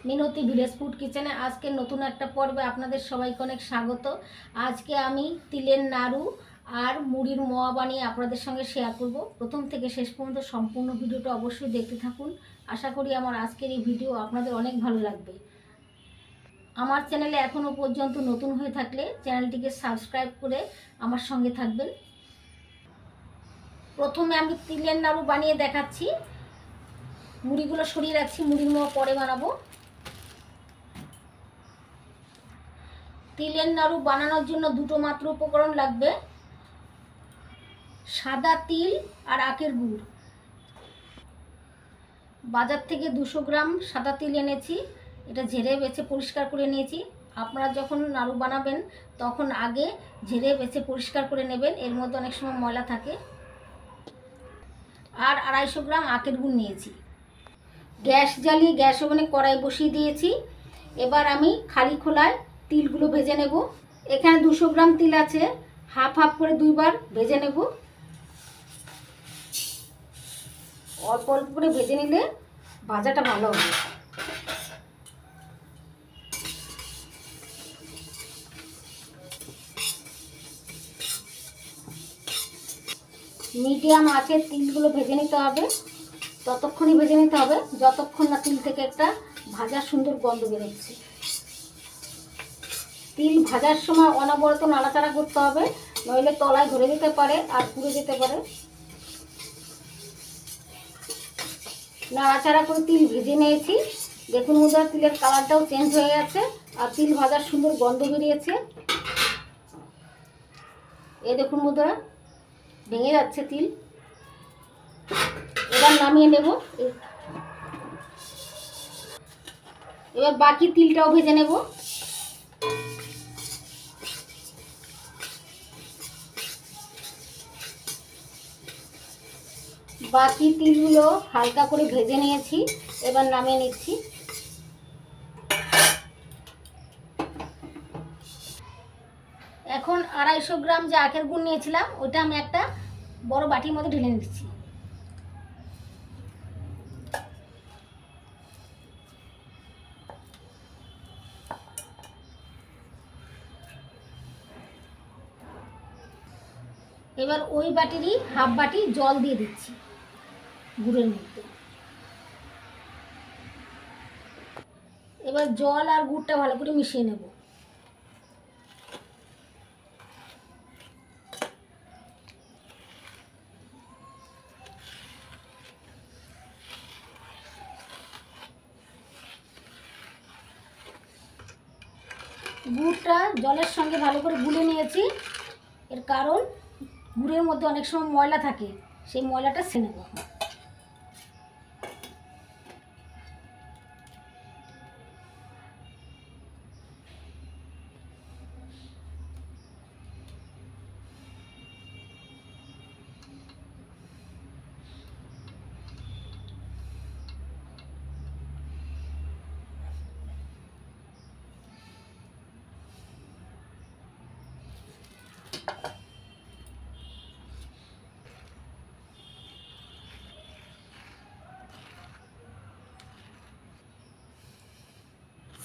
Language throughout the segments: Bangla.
মিনতি ভিলেজ ফুড কিচেনে আজকে নতুন একটা পর্বে আপনাদের সবাইকে অনেক স্বাগত। আজকে আমি তিলের নাড়ু আর মুড়ির মোয়া বানিয়ে আপনাদের সঙ্গে শেয়ার করব। প্রথম থেকে শেষ পর্যন্ত সম্পূর্ণ ভিডিওটা অবশ্যই দেখতে থাকুন। আশা করি আমার আজকের এই ভিডিও আপনাদের অনেক ভালো লাগবে। আমার চ্যানেলে এখনও পর্যন্ত নতুন হয়ে থাকলে চ্যানেলটিকে সাবস্ক্রাইব করে আমার সঙ্গে থাকবেন। প্রথমে আমি তিলের নাড়ু বানিয়ে দেখাচ্ছি। মুড়িগুলো সরিয়ে রাখছি, মুড়ির মোয়া পরে বানাবো। তিলের নাড়ু বানানোর জন্য দুটো মাত্র উপকরণ লাগবে, সাদা তিল আর আখের গুড়। বাজার থেকে 200 গ্রাম সাদা তিল এনেছি, এটা ঝেড়ে বেছে পরিষ্কার করে নিয়েছি। আপনারা যখন নাড়ু বানাবেন তখন আগে ঝেড়ে বেছে পরিষ্কার করে নেবেন, এর মধ্যে অনেক সময় ময়লা থাকে। আর 250 গ্রাম আখের গুড় নিয়েছি। গ্যাস জ্বালিয়ে গ্যাস ওভেনে কড়াই বসিয়ে দিয়েছি। এবার আমি খালি খোলায় তিলগুলো ভেজে নেব। এখানে 200 গ্রাম তিল আছে, হাফ হাফ করে দুইবার ভেজে নেব। অল্প অল্প করে ভেজে নিলে ভাজাটা ভালো হবে। মিডিয়াম আঁচে তিলগুলো ভেজে নিতে হবে, ততক্ষণই ভেজে নিতে হবে যতক্ষণ না তিল থেকে একটা ভাজার সুন্দর গন্ধ বেরোচ্ছে। তিল ভাজার সময় অনবরত নাড়াচাড়া করতে হবে, নইলে তলায় ধরে যেতে পারে আর পুড়ে যেতে পারে। নাড়াচাড়া করে তিল ভেজে নিয়েছি। দেখুন বন্ধুরা, তিলের কালারটাও চেঞ্জ হয়ে গেছে আর তিল ভাজার সুন্দর গন্ধ বেরিয়েছে। এই দেখুন বন্ধুরা, ভেঙে যাচ্ছে তিল। এবার নামিয়ে নেব। এবার বাকি তিলটাও ভেজে নেব। বাকি তিলগুলো হালকা করে ভেজে নিয়েছি, এবার নামিয়ে নিচ্ছি। এখন 250 গ্রাম যে আখের গুড় নিয়েছিলাম ওটা আমি একটা বড় বাটির মধ্যে ঢেলে নিচ্ছি। এবার ওই বাটিরই হাফ বাটি জল দিয়ে দিচ্ছি গুড়ের মধ্যে। এবার জল আর গুড়টা ভালো করে মিশিয়ে নেব। গুড়টা জলের সঙ্গে ভালো করে গুলে নিয়েছি, এর কারণ গুড়ের মধ্যে অনেক সময় ময়লা থাকে, সেই ময়লাটা ছেড়ে নেব।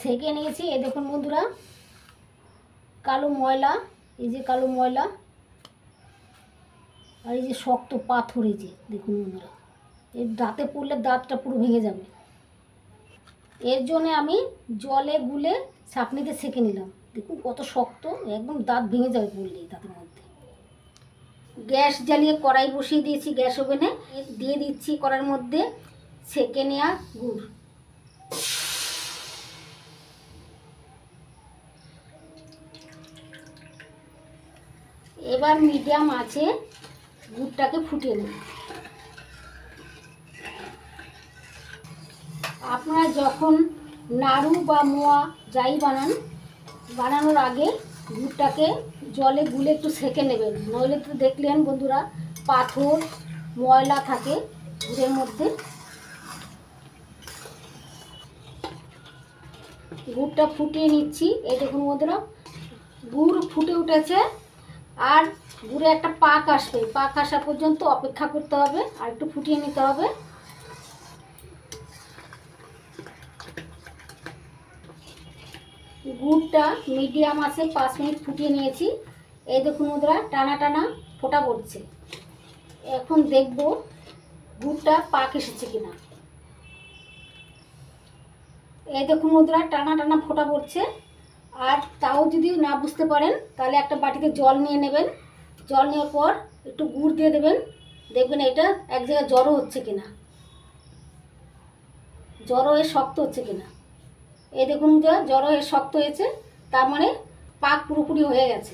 ছেঁকে নিয়েছি। এই দেখুন বন্ধুরা, কালো ময়লা, এই যে কালো ময়লা আর এই যে শক্ত পাথর, এই যে দেখুন বন্ধুরা, এর দাঁতে পড়লে দাঁতটা পুরো ভেঙে যাবে। এর জন্য আমি জলে গুলে ছাঁকনিতে ছেঁকে নিলাম। দেখুন কত শক্ত, একদম দাঁত ভেঙে যাবে পড়লেই দাঁতের মধ্যে। গ্যাস জ্বালিয়ে কড়াই বসিয়ে দিয়েছি গ্যাস ওভেনে। দিয়ে দিচ্ছি কড়াইয়ের মধ্যে ছেঁকে নেওয়া গুড়। এবার মিডিয়াম আঁচে গুড়টাকে ফুটিয়ে নেব। আপনারা যখন নাড়ু বা মোয়া যাই বানানোর আগে গুড়টাকে জলে গুলে একটু সেঁকে নেবেন, নইলে তো দেখলেন বন্ধুরা পাথর ময়লা থাকে গুড়ের মধ্যে। গুড়টা ফুটিয়ে নিচ্ছি। এই দেখুন বন্ধুরা, গুড় ফুটে উঠেছে আর গুড়ে একটা পাক আসবে, পাক আসা পর্যন্ত অপেক্ষা করতে হবে আর একটু ফুটিয়ে নিতে হবে। গুড়টা মিডিয়াম আছে 5 মিনিট ফুটিয়ে নিয়েছি। এই দেখুন বন্ধুরা, টানা টানা ফোঁটা পড়ছে। এখন দেখব গুড়টা পাক এসেছে কিনা। এই দেখুন বন্ধুরা, টানা টানা ফোঁটা পড়ছে। আর তাও যদি না বুঝতে পারেন তাহলে একটা বাটিতে জল নিয়ে নেবেন। জল নেওয়ার পর একটু গুড় দিয়ে দেবেন, দেখবেন এটা এক জায়গায় জড়ো হচ্ছে কিনা, জড়ো হয়ে শক্ত হচ্ছে কিনা। এই দেখুন যা জড়ো হয়ে শক্ত হয়েছে, তার মানে পাক পুরোপুরি হয়ে গেছে।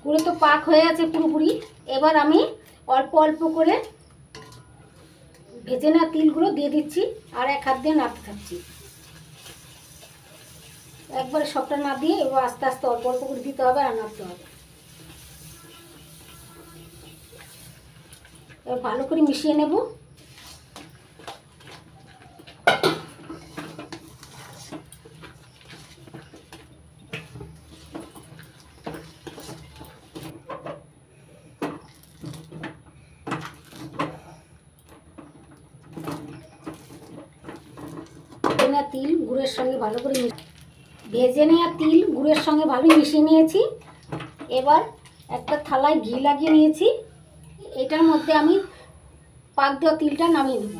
গুড়ে তো পাক হয়ে গেছে পুরোপুরি। এবার আমি অল্প অল্প করে ভেজে নেওয়া তিলগুলো দিয়ে দিচ্ছি, আর এক হাত দিয়ে নাড়তে থাকছি। একবারে সবটা না দিয়ে এবার আস্তে আস্তে অল্প অল্প করে দিতে হবে আর নাড়তে হবে। এবার ভালো করে মিশিয়ে নেব। তিল গুড়ের সঙ্গে ভালো করে ভেজে নেওয়া তিল গুড়ের সঙ্গে ভালো মিশিয়ে নিয়েছি। এবার একটা থালায় ঘি লাগিয়ে নিয়েছি। এটার মধ্যে আমি পাক দেওয়া তিলটা নামিয়ে নেব।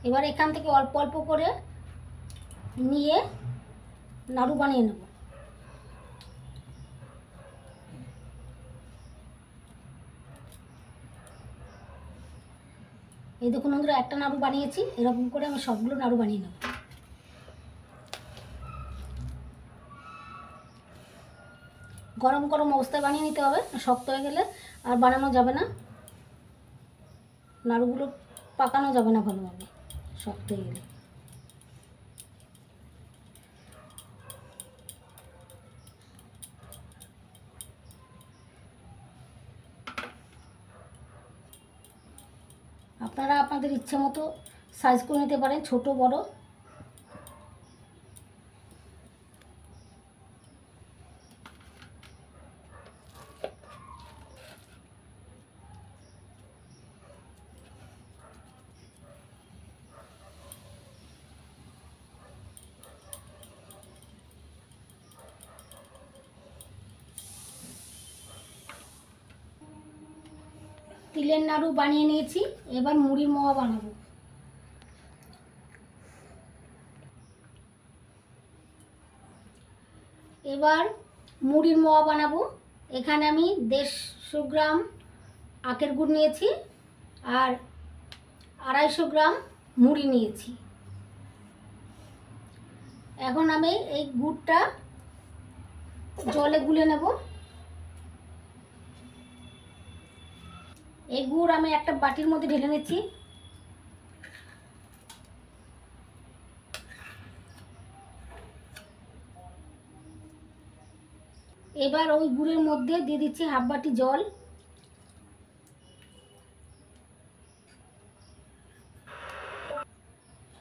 এবার এখান থেকে অল্প অল্প করে নিয়ে নাড়ু বানিয়ে নেব। এই দেখুন বন্ধুরা, একটা নাড়ু বানিয়েছি। এরকম করে আমি সবগুলো নাড়ু বানিয়ে নেব। গরম গরম অবস্থায় বানিয়ে নিতে হবে, শক্ত হয়ে গেলে আর বানানো যাবে না। নাড়ুগুলো পাকানো যাবে না ভালোভাবে শক্ত হয়ে গেলে। আপনারা আপনাদের ইচ্ছে মতো সাইজ করে নিতে পারেন, ছোট বড়। তিলের নাড়ু বানিয়ে নিয়েছি। এবার মুড়ির মোয়া বানাবো। এবার মুড়ির মোয়া বানাবো। এখানে আমি 150 গ্রাম আখের গুড় নিয়েছি আর 250 গ্রাম মুড়ি নিয়েছি। এখন আমি এই গুড়টা জলে গুলে নেব। এই গুড় আমি একটা বাটির মধ্যে ঢেলে নিচ্ছি। এবার ওই গুড়ের মধ্যে দিয়ে দিচ্ছি হাফ বাটি জল।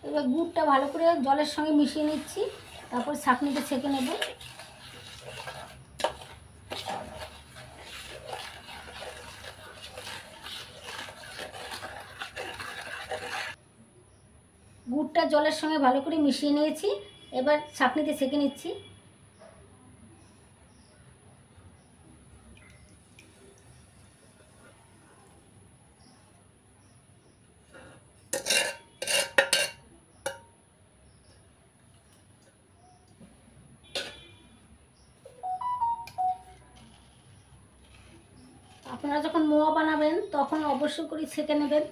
এবার গুড়টা ভালো করে জলের সঙ্গে মিশিয়ে নিচ্ছি, তারপর ছাঁকনিতে ছেঁকে নেব। গুড়টা জলের সঙ্গে ভালো করে মিশিয়ে নিয়েছি। এবার ছাঁকনিতে ছেঁকে নিচ্ছি। আপনারা যখন মোয়া বানাবেন তখন অবশ্যই করে ছেঁকে নেবেন,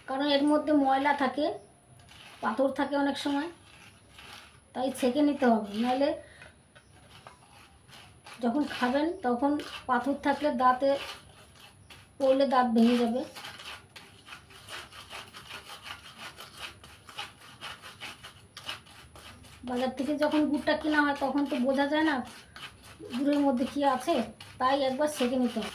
কারণ এর মধ্যে ময়লা থাকে, পাথর থাকে অনেক সময়, তাই ছেঁকে নিতে হবে। নাহলে যখন খাবেন তখন পাথর থাকলে দাঁতে পড়লে দাঁত ভেঙে যাবে। বাজার থেকে যখন গুড়টা কেনা হয় তখন তো বোঝা যায় না গুড়ের মধ্যে কি আছে তাই একবার সেঁকে নিতে হবে।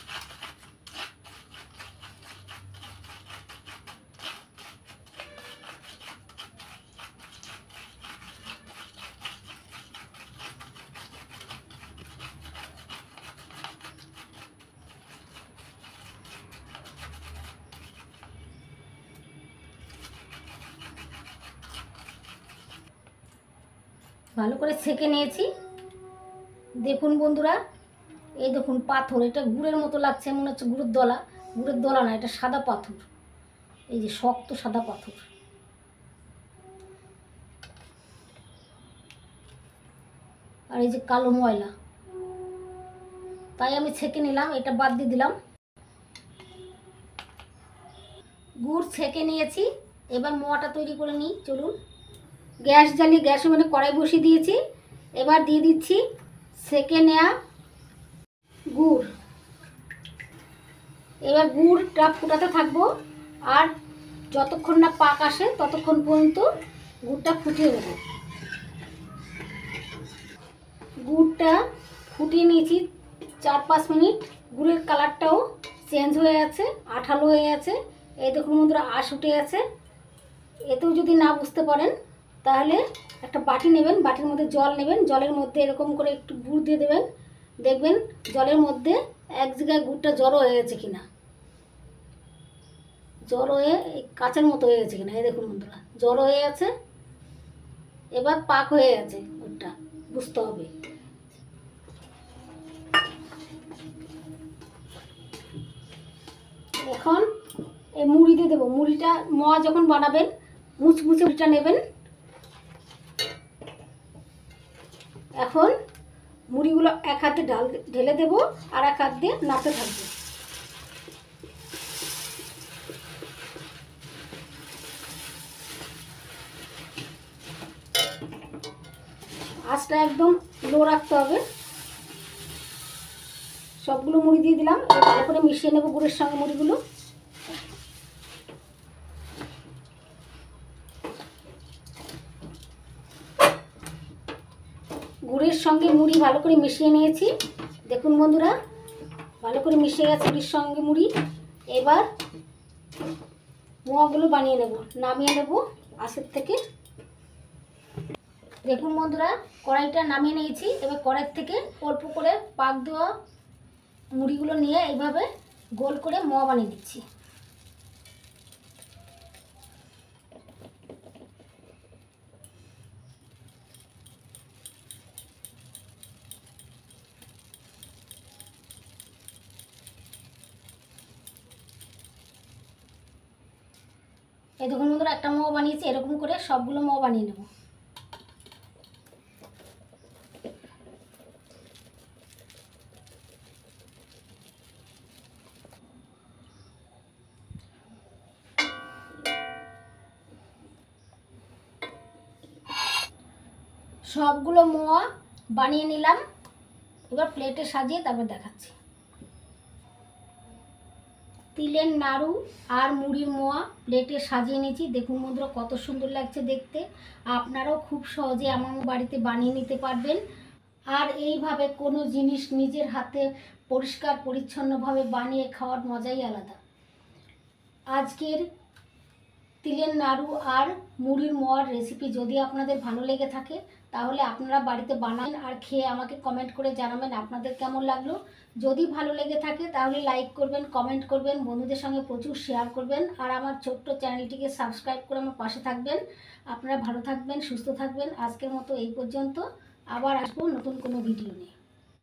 ভালো করে ছেঁকে নিয়েছি। দেখুন বন্ধুরা, এই দেখুন পাথর, এটা গুড়ের মতো লাগছে, মনে হচ্ছে গুড়ের দলা। গুড়ের দলা না, এটা সাদা পাথর, এই যে শক্ত সাদা পাথর। আর এই যে কালো ময়লা, তাই আমি ছেঁকে নিলাম, এটা বাদ দিয়ে দিলাম। গুড় ছেঁকে নিয়েছি, এবার মোয়াটা তৈরি করে নিই। চলুন, গ্যাস জ্বালিয়ে গ্যাস ওভেনে কড়াই বসিয়ে দিয়েছি। এবার দিয়ে দিচ্ছি ছেঁকে নেওয়া গুড়। এবার গুড়টা ফুটাতে থাকবো, আর যতক্ষণ না পাক আসে ততক্ষণ পর্যন্ত গুড়টা ফুটিয়ে নেব। গুড়টা ফুটিয়ে নিয়েছি 4-5 মিনিট। গুড়ের কালারটাও চেঞ্জ হয়ে আছে, আঠালো হয়ে আছে। এই দেখুন বন্ধুরা, আঁশ উঠে আছে। এতেও যদি না বুঝতে পারেন তাহলে একটা বাটি নেবেন, বাটির মধ্যে জল নেবেন, জলের মধ্যে এরকম করে একটু গুড় দিয়ে দেবেন। দেখবেন জলের মধ্যে এক জায়গায় গুড়টা জড়ো হয়ে গেছে কিনা, জড়ো হয়ে কাঁচের মতো হয়ে গেছে কিনা। এই দেখুন বন্ধুরা, জড়ো হয়ে আছে, এবার পাক হয়ে গেছে গুড়টা, বুঝতে হবে। এখন এই মুড়ি দিয়ে দেবো। মুড়িটা মোয়া যখন বানাবেন মুচমুচে মুড়িটা নেবেন। এখন মুড়িগুলো এক হাতে ঢেলে দেবো, আর এক হাত দিয়ে নাড়তে থাকবো। আঁচটা একদম লো রাখতে হবে। সবগুলো মুড়ি দিয়ে দিলাম, এবার ভালো করে মিশিয়ে নেবো গুড়ের সঙ্গে মুড়িগুলো। গুড়ের সঙ্গে মুড়ি ভালো করে মিশিয়ে নিয়েছি। দেখুন বন্ধুরা, ভালো করে মিশিয়ে গেছে গুড়ের সঙ্গে মুড়ি। এবার মোয়াগুলো বানিয়ে নেব, নামিয়ে নেব আঁচের থেকে। দেখুন বন্ধুরা, কড়াইটা নামিয়ে নিয়েছি। এবার কড়াই থেকে অল্প করে পাক দেওয়া মুড়িগুলো নিয়ে এইভাবে গোল করে মোয়া বানিয়ে দিচ্ছি। এই দেখুন বন্ধুরা, একটা মোয়া বানিয়েছি। এরকম করে সবগুলো মোয়া বানিয়ে নেব। সবগুলো মোয়া বানিয়ে নিলাম, এবার প্লেটে সাজিয়ে তারপর দেখাচ্ছি। তিলের নাড়ু আর মুড়ির মোয়া প্লেটে সাজিয়ে নিয়েছি। দেখুন বন্ধুরা, কত সুন্দর লাগছে দেখতে। আপনারাও খুব সহজে আমার বাড়িতে বানিয়ে নিতে পারবেন। আর এইভাবে কোনো জিনিস নিজের হাতে পরিষ্কার পরিচ্ছন্নভাবে বানিয়ে খাওয়ার মজাই আলাদা। আজকের তিলের নাড়ু আর মুড়ির মোয়ার রেসিপি যদি আপনাদের ভালো লেগে থাকে তাহলে আপনারা বাড়িতে বানান আর খেয়ে আমাকে কমেন্ট করে জানাবেন আপনাদের কেমন লাগলো। যদি ভালো লেগে থাকে তাহলে লাইক করবেন, কমেন্ট করবেন, বন্ধুদের সঙ্গে প্রচুর শেয়ার করবেন, আর আমার ছোট্ট চ্যানেলটিকে সাবস্ক্রাইব করে আমার পাশে থাকবেন। আপনারা ভালো থাকবেন, সুস্থ থাকবেন। আজকের মতো এই পর্যন্ত, আবার আসবো নতুন কোনো ভিডিও নিয়ে।